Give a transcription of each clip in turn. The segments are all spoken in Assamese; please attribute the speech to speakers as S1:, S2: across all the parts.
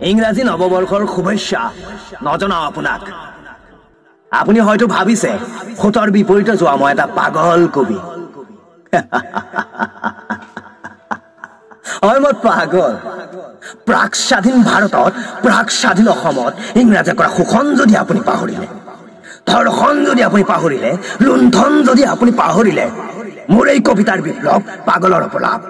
S1: ইংৰাজী নৱবৰ্ষৰ শুভেচ্ছা নজনাও আপোনাক। আপুনি হয়তো ভাবিছে সোঁতৰ বিপৰীতে যোৱা মই এটা পাগল কবি। হয়, মই পাগল। প্ৰাক স্বাধীন ভাৰতত, প্ৰাক স্বাধীন অসমত ইংৰাজে কৰা শোষণ যদি আপুনি পাহৰিলে, ধৰ্ষণ যদি আপুনি পাহৰিলে, লুণ্ঠন যদি আপুনি পাহৰিলে, মোৰ এই কবিতাৰ বিপ্লৱ পাগলৰ অপলাপ।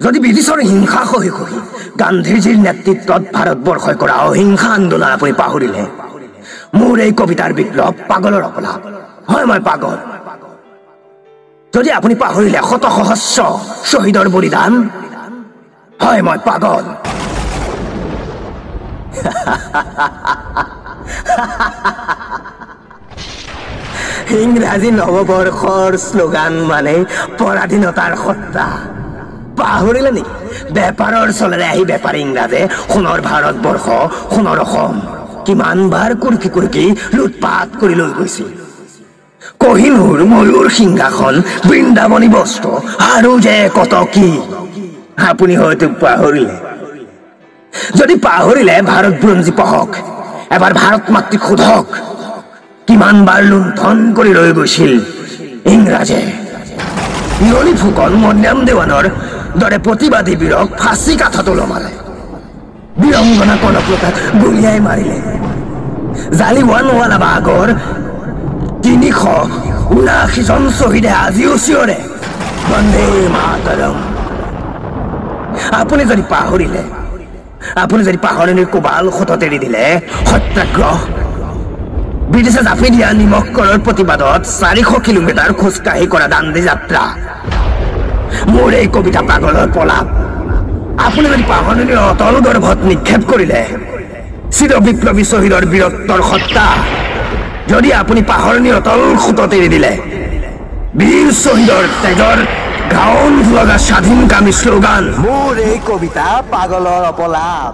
S1: যদি ব্ৰিটিছৰ হিংসা সহি সহি গান্ধীজীৰ নেতৃত্বত ভাৰতবৰ্ষই কৰা অহিংসা আন্দোলন আপুনি পাহৰিলে, মোৰ এই কবিতাৰ বিপ্লৱ পাগলৰ অপলাপ। হয়, মই পাগল। যদি আপুনি পাহৰিলে শত সহস্ৰ শ্বহীদৰ বলিদান, হয়, মই পাগল। ইংৰাজী নৱবৰ্ষৰ শ্লোগান মানে পৰাধীনতাৰ সত্তা। পাহৰিলে নেকি? বেপাৰৰ চলেৰে আহি বেপাৰী ইংৰাজে সোণৰ ভাৰতবৰ্ষ, সোণৰ অসম কিমান বাৰ কুৰ্কি কুৰ্কি লুটপাত কৰি লৈ গৈছিল। কহিনুৰ, ময়ূৰ সিংহাসন, বৃন্দাবনী বস্ত্ৰ আৰু যে কত কি আপুনি হয়তো পাহৰিলে। যদি পাহৰিলে ভাৰত বুৰঞ্জী পঢ়ক, এবাৰ ভাৰত মাতৃক সোধক, কিমান বাৰ লুণ্ঠন কৰি লৈ গৈছিল ইংৰাজে। নলী ফুকন, মৰিয়াম দেৱানৰ দৰে প্ৰতিবাদী বীৰক ফাঁচি কাঠত ওলমালে, বীৰংগনা কনকলতাক গুলীয়াই মাৰিলে। জালিৱানৱালাবাগৰ ৩৭৯ জন শ্বহীদে আজিও চিঞৰে বন্দে মাতৰম। আপুনি যদি পাহৰিলে, আপুনি যদি পাহৰণিৰ কোবাল সোঁতত এৰি দিলে সত্যাগ্ৰহ, ব্ৰিটিছে জাপি দিয়া নিমখ কৰৰ প্ৰতিবাদত ৪০০ কিলোমিটাৰ খোজকাঢ়ি কৰা দাণ্ডী যাত্ৰা, মোৰ এই কবিতা পাগলৰ পলাপ। আপুনি যদি পাহৰণিৰ অতল গৰ্ভত নিক্ষেপ কৰিলে চিৰ বিপ্লৱী শ্বহীদৰ বীৰত্বৰ সত্তা, যদি আপুনি পাহৰণিৰ অতল সোঁতত এৰি দিলে বীৰ শ্বহীদৰ তেজৰ গাউন লগা স্বাধীনকামী শ্লোগান,
S2: মোৰ এই কবিতা পাগলৰ অপলাপ।